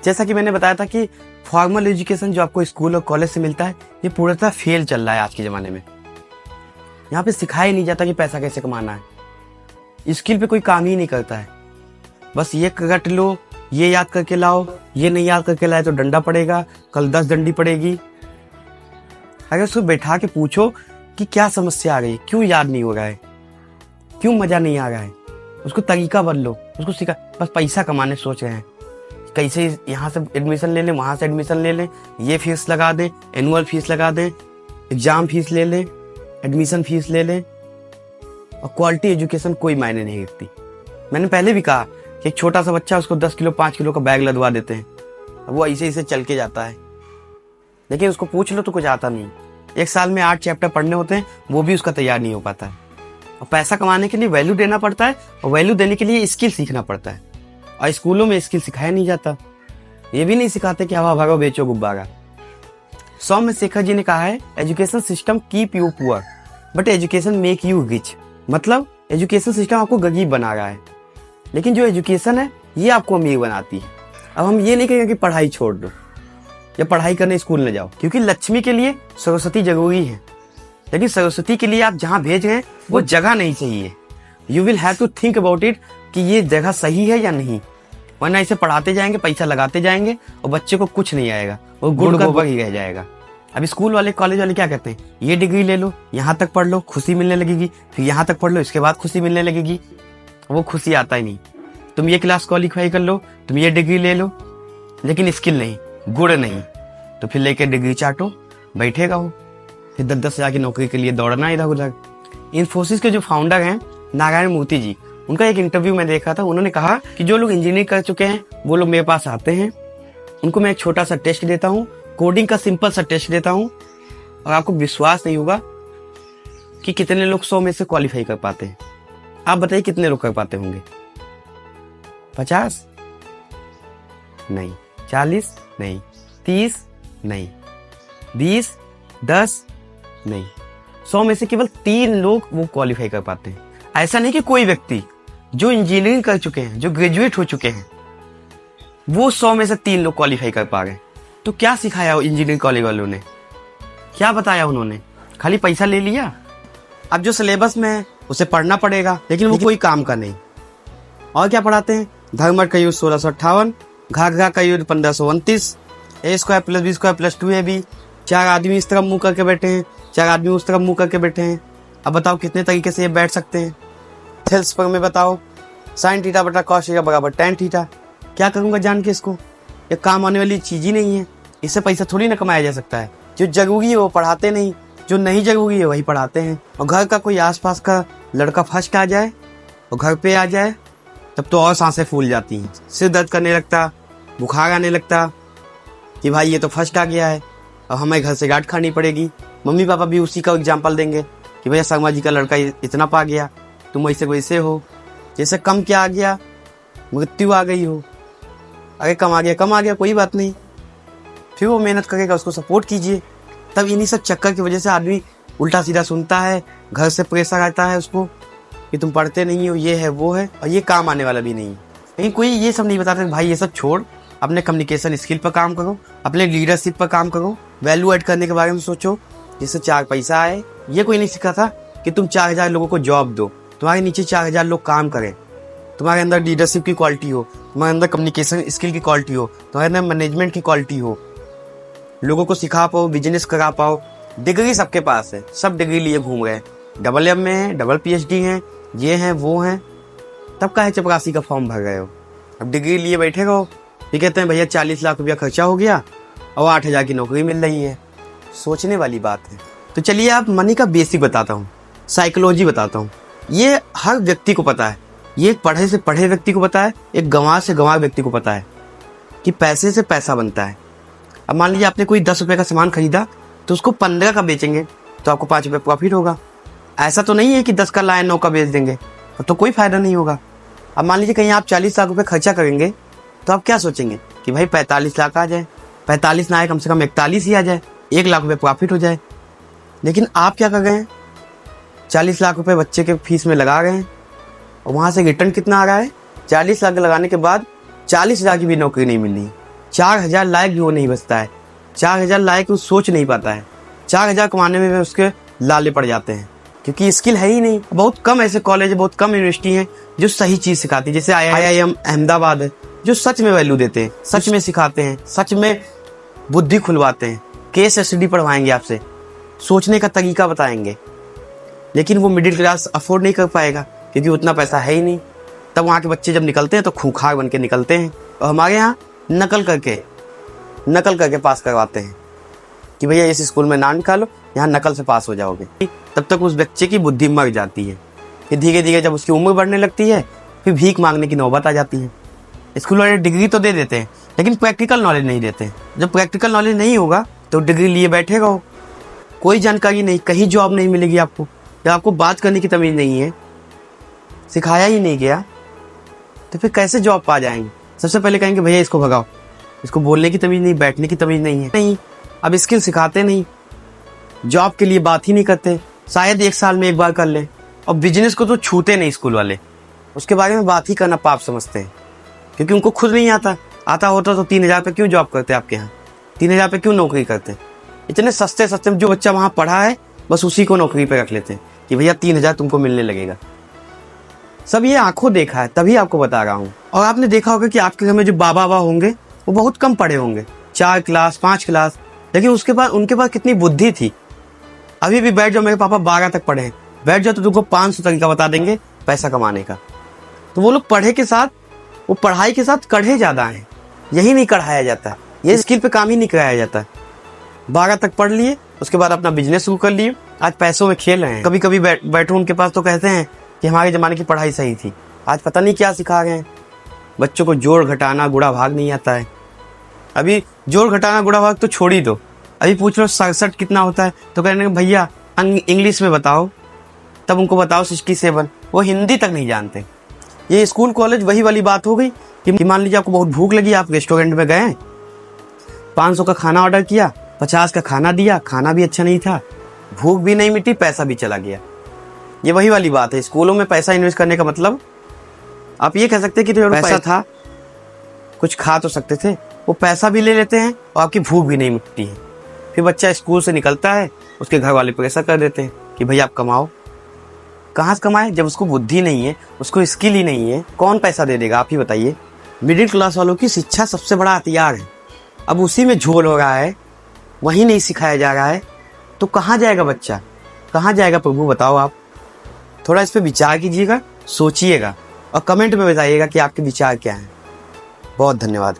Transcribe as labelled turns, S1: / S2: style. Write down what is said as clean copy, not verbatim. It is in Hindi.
S1: जैसा कि मैंने बताया था कि फॉर्मल एजुकेशन जो आपको स्कूल और कॉलेज से मिलता है ये पूर्णतः फेल चल रहा है आज के ज़माने में। यहाँ पे सिखाया ही नहीं जाता कि पैसा कैसे कमाना है। स्किल पे कोई काम ही नहीं करता है। बस ये रट लो, ये याद करके लाओ, ये नहीं याद करके लाए तो डंडा पड़ेगा, कल 10 डंडी पड़ेगी। अगर उसको बैठा के पूछो कि क्या समस्या आ गई, क्यों याद नहीं हो रहा है, क्यों मजा नहीं आ रहा है, उसको तरीका बदलो, उसको सिखा। बस पैसा कमाने सोच रहे हैं, कैसे यहाँ से एडमिशन ले लें, वहाँ से एडमिशन ले लें, ये फीस लगा दें, एनुअल फीस लगा दें, एग्जाम फीस ले लें, एडमिशन फीस ले लें, और क्वालिटी एजुकेशन कोई मायने नहीं रखती। मैंने पहले भी कहा कि एक छोटा सा बच्चा, उसको 10 किलो 5 किलो का बैग लदवा देते हैं, वो ऐसे ऐसे चल के जाता है, लेकिन उसको पूछ लो तो कुछ आता नहीं। 1 साल में 8 चैप्टर पढ़ने होते हैं, वो भी उसका तैयार नहीं हो पाता है। और पैसा कमाने के लिए वैल्यू देना पड़ता है, और वैल्यू देने के लिए स्किल सीखना पड़ता है, और स्कूलों में स्किल सिखाया नहीं जाता। ये भी नहीं सिखाते कि हवा भरो बेचो गुब्बारा। सौम्यशेखर जी ने कहा है, education system keep you poor but education make you rich. मतलब एजुकेशन सिस्टम आपको गरीब बना रहा है, लेकिन जो एजुकेशन है ये आपको अमीर बनाती है। अब हम ये नहीं कहेंगे कि पढ़ाई छोड़ दो या पढ़ाई करने स्कूल न जाओ, क्योंकि लक्ष्मी के लिए सरस्वती जरूरी है, लेकिन सरस्वती के लिए आप जहाँ भेज रहे हैं वो जगह नहीं सही है। You will have to think about it कि ये जगह सही है या नहीं, वरना इसे पढ़ाते जाएंगे, पैसा लगाते जाएंगे और बच्चे को कुछ नहीं आएगा, वो गुड़ गोबर ही रह जाएगा। अब स्कूल वाले कॉलेज वाले क्या कहते हैं, ये डिग्री ले लो, यहाँ तक पढ़ लो, खुशी मिलने लगेगी, फिर यहाँ तक पढ़ लो, इसके बाद खुशी मिलने लगेगी। वो खुशी आता ही नहीं। तुम ये क्लास क्वालिफाई कर लो, तुम ये डिग्री ले लो, लेकिन स्किल नहीं, गुड़ नहीं, तो फिर लेके डिग्री चाटो, बैठेगा वो, फिर 10-10 हजार की नौकरी के लिए दौड़ना इधर उधर। इन्फोसिस के जो फाउंडर हैं नारायण मूर्ति जी, उनका एक इंटरव्यू में देखा था। उन्होंने कहा कि जो लोग इंजीनियरिंग कर चुके हैं वो लोग मेरे पास आते हैं, उनको मैं एक छोटा सा टेस्ट देता हूँ, कोडिंग का सिंपल सा टेस्ट देता हूँ, और आपको विश्वास नहीं होगा कि कितने लोग 100 में से क्वालिफाई कर पाते हैं। आप बताइए कितने लोग कर पाते होंगे? 50 नहीं, 40 नहीं, 30 नहीं, 20, 10 नहीं, 100 में से केवल 3 लोग वो क्वालिफाई कर पाते हैं। ऐसा नहीं कि कोई व्यक्ति जो इंजीनियरिंग कर चुके हैं, जो ग्रेजुएट हो चुके हैं, वो 100 में से 3 लोग क्वालिफाई कर पा गए। तो क्या सिखाया इंजीनियरिंग कॉलेज वालों ने, क्या बताया उन्होंने? खाली पैसा ले लिया। अब जो सिलेबस में है उसे पढ़ना पड़ेगा, लेकिन वो कोई काम का नहीं। और क्या पढ़ाते हैं? धर्मर का युद्ध 1658, घाघरा का युद्ध 1529, a² + b² + 2ab। 4 आदमी इस तरफ मुंह करके बैठे हैं, 4 आदमी उस तरफ मुंह करके बैठे हैं। अब बताओ कितने तरीके से ये बैठ सकते हैं? थेल्स पर में बताओ, sin θ / cos θ = tan θ। क्या करूंगा जान के इसको? ये काम आने वाली चीज ही नहीं है, इससे पैसा थोड़ी ना कमाया जा सकता है। जो जरूरी है वो पढ़ाते नहीं, जो नहीं जरूरी है वही पढ़ाते हैं। और घर का कोई आसपास का लड़का फर्स्ट आ जाए और घर पे आ जाए, तब तो और सांसें फूल जाती हैं, सिर दर्द करने लगता, बुखार आने लगता कि भाई ये तो फर्स्ट आ गया है, अब हमें घर से डांट खानी पड़ेगी। मम्मी पापा भी उसी का एग्जाम्पल देंगे कि भैया शर्मा जी का लड़का इतना पा गया, तुम ऐसे वैसे हो, जैसे कम क्या आ गया, मृत्यु आ गई हो। अरे कम आ गया कोई बात नहीं, फिर वो मेहनत करेगा, उसको सपोर्ट कीजिए। तब इन्हीं सब चक्कर की वजह से आदमी उल्टा सीधा सुनता है, घर से प्रेशर आता है उसको कि तुम पढ़ते नहीं हो, ये है वो है, और ये काम आने वाला भी नहीं है। लेकिन कोई ये सब नहीं बताता भाई ये सब छोड़, अपने कम्युनिकेशन स्किल पर काम करो, अपने लीडरशिप पर काम करो, वैल्यू ऐड करने के बारे में सोचो, जिससे 4 पैसा आए। ये कोई नहीं सिखाता कि तुम 4000 लोगों को जॉब दो, तुम्हारे नीचे 4000 लोग काम करें, तुम्हारे अंदर लीडरशिप की क्वालिटी हो, तुम्हारे अंदर कम्युनिकेशन स्किल की क्वालिटी हो, तुम्हारे अंदर मैनेजमेंट की क्वालिटी हो, लोगों को सिखा पाओ, बिजनेस करा पाओ। डिग्री सबके पास है, सब डिग्री लिए घूम रहे हैं, डबल एम में है, डबल PhD है, ये हैं वो हैं, तब का है चपरासी का फॉर्म भर गए हो। अब डिग्री लिए बैठे रहो, ये कहते हैं भैया 40 लाख रुपया खर्चा हो गया और 8000 की नौकरी मिल रही है। सोचने वाली बात है। तो चलिए आप मनी का बेसिक बताता हूँ, साइकोलॉजी बताता हूँ। ये हर व्यक्ति को पता है, ये एक पढ़े से पढ़े व्यक्ति को पता है, एक गंवार से गंवार व्यक्ति को पता है कि पैसे से पैसा बनता है। अब मान लीजिए आपने कोई 10 रुपए का सामान खरीदा, तो उसको 15 का बेचेंगे तो आपको 5 रुपए प्रॉफिट होगा। ऐसा तो नहीं है कि 10 का लाए 9 का बेच देंगे, तो कोई फायदा नहीं होगा। अब मान लीजिए कहीं आप 40 लाख रुपए खर्चा करेंगे, तो आप क्या सोचेंगे कि भाई 45 लाख आ जाए, 45 ना आए कम से कम 41 ही आ जाए, 1 लाख रुपए प्रॉफिट हो जाए। लेकिन आप क्या कर रहे हैं, 40 लाख रुपए बच्चे के फीस में लगा रहे हैं, और वहां से रिटर्न कितना आ रहा है? 40 लाख लगाने के बाद 40,000 की भी नौकरी नहीं मिल रही, 4,000 लायक भी वो नहीं बचता है। 4,000 लायक वो सोच नहीं पाता है। 4,000 कमाने में उसके लाले पड़ जाते हैं, क्योंकि स्किल है ही नहीं। बहुत कम ऐसे कॉलेज, बहुत कम यूनिवर्सिटी हैं जो सही चीज सिखाती है। जैसे IIM अहमदाबाद है, जो सच में वैल्यू देते हैं, सच में सिखाते हैं, सच में बुद्धि खुलवाते हैं, केस स्टडी पढ़वाएंगे, आपसे सोचने का तरीका बताएंगे। लेकिन वो मिडिल क्लास अफोर्ड नहीं कर पाएगा, क्योंकि उतना पैसा है ही नहीं। तब वहाँ के बच्चे जब निकलते हैं तो खूंखार बन के निकलते हैं, और हमारे यहाँ नकल करके पास करवाते हैं कि भैया इस स्कूल में ना निकालो, यहाँ नकल से पास हो जाओगे। तब तक उस बच्चे की बुद्धि मर जाती है। फिर धीरे धीरे जब उसकी उम्र बढ़ने लगती है, फिर भीख मांगने की नौबत आ जाती है। स्कूल वाले डिग्री तो दे देते हैं, लेकिन प्रैक्टिकल नॉलेज नहीं देते। जब प्रैक्टिकल नॉलेज नहीं होगा तो डिग्री लिए बैठेगा वो, कोई जानकारी नहीं, कहीं जॉब नहीं मिलेगी आपको। जब आपको बात करने की तमीज़ नहीं है, सिखाया ही नहीं गया, तो फिर कैसे जॉब पा जाएंगे। सबसे पहले कहेंगे भैया इसको भगाओ, इसको बोलने की तमीज़ नहीं, बैठने की तमीज़ नहीं है। नहीं, अब स्किल सिखाते नहीं, जॉब के लिए बात ही नहीं करते। शायद 1 साल में एक बार कर ले, और बिजनेस को तो छूते नहीं स्कूल वाले, उसके बारे में बात ही करना पाप समझते हैं, क्योंकि उनको खुद नहीं आता होता तो 3,000 पे क्यों जॉब करते आपके यहाँ, 3,000 पे क्यों नौकरी करते। इतने सस्ते में जो बच्चा वहाँ पढ़ा है बस उसी को नौकरी पे रख लेते हैं कि भैया 3,000 तुमको मिलने लगेगा। सब ये आंखों देखा है, तभी आपको बता रहा हूँ। और आपने देखा होगा कि आपके घर में जो बाबा होंगे वो बहुत कम पढ़े होंगे, 4 क्लास 5 क्लास, लेकिन उसके बाद उनके पास कितनी बुद्धि थी। अभी भी बैठ जाओ, मेरे पापा 12 तक पढ़े हैं, बैठ जाओ तो तुमको 500 तरीका बता देंगे पैसा कमाने का। तो वो लोग वो पढ़ाई के साथ कढ़े ज्यादा हैं। यही नहीं कढ़ाया जाता, ये स्किल पे काम ही नहीं कराया जाता। 12 तक पढ़ लिए, उसके बाद अपना बिजनेस शुरू कर लिए, आज पैसों में खेल रहे हैं। कभी कभी बैठो उनके पास तो कहते हैं कि हमारे ज़माने की पढ़ाई सही थी। आज पता नहीं क्या सिखा रहे हैं बच्चों को। जोड़ घटाना गुणा भाग नहीं आता है। अभी जोड़ घटाना गुणा भाग तो छोड़ ही दो, अभी पूछ लो 67 कितना होता है, तो कहने भैया इंग्लिश में बताओ, तब उनको बताओ 67। वो हिंदी तक नहीं जानते। ये स्कूल कॉलेज वही वाली बात हो गई कि मान लीजिए आपको बहुत भूख लगी, आप रेस्टोरेंट में गए, 500 का खाना ऑर्डर किया, 50 का खाना दिया, खाना भी अच्छा नहीं था, भूख भी नहीं मिटी, पैसा भी चला गया। ये वही वाली बात है। स्कूलों में पैसा इन्वेस्ट करने का मतलब, आप ये कह सकते हैं कि तो पैसा था, कुछ खा तो सकते थे, वो पैसा भी ले लेते हैं और आपकी भूख भी नहीं मिटती है। फिर बच्चा स्कूल से निकलता है, उसके घर वाले प्रेशर कर देते हैं कि भैया आप कमाओ। कहाँ से कमाए जब उसको बुद्धि नहीं है, उसको स्किल ही नहीं है, कौन पैसा दे देगा आप ही बताइए। मिडिल क्लास वालों की शिक्षा सबसे बड़ा हथियार है। अब उसी में झोल हो रहा है, वही नहीं सिखाया जा रहा है, तो कहाँ जाएगा बच्चा, कहाँ जाएगा प्रभु बताओ आप। थोड़ा इस पे विचार कीजिएगा, सोचिएगा और कमेंट में बताइएगा कि आपके विचार क्या हैं। बहुत धन्यवाद।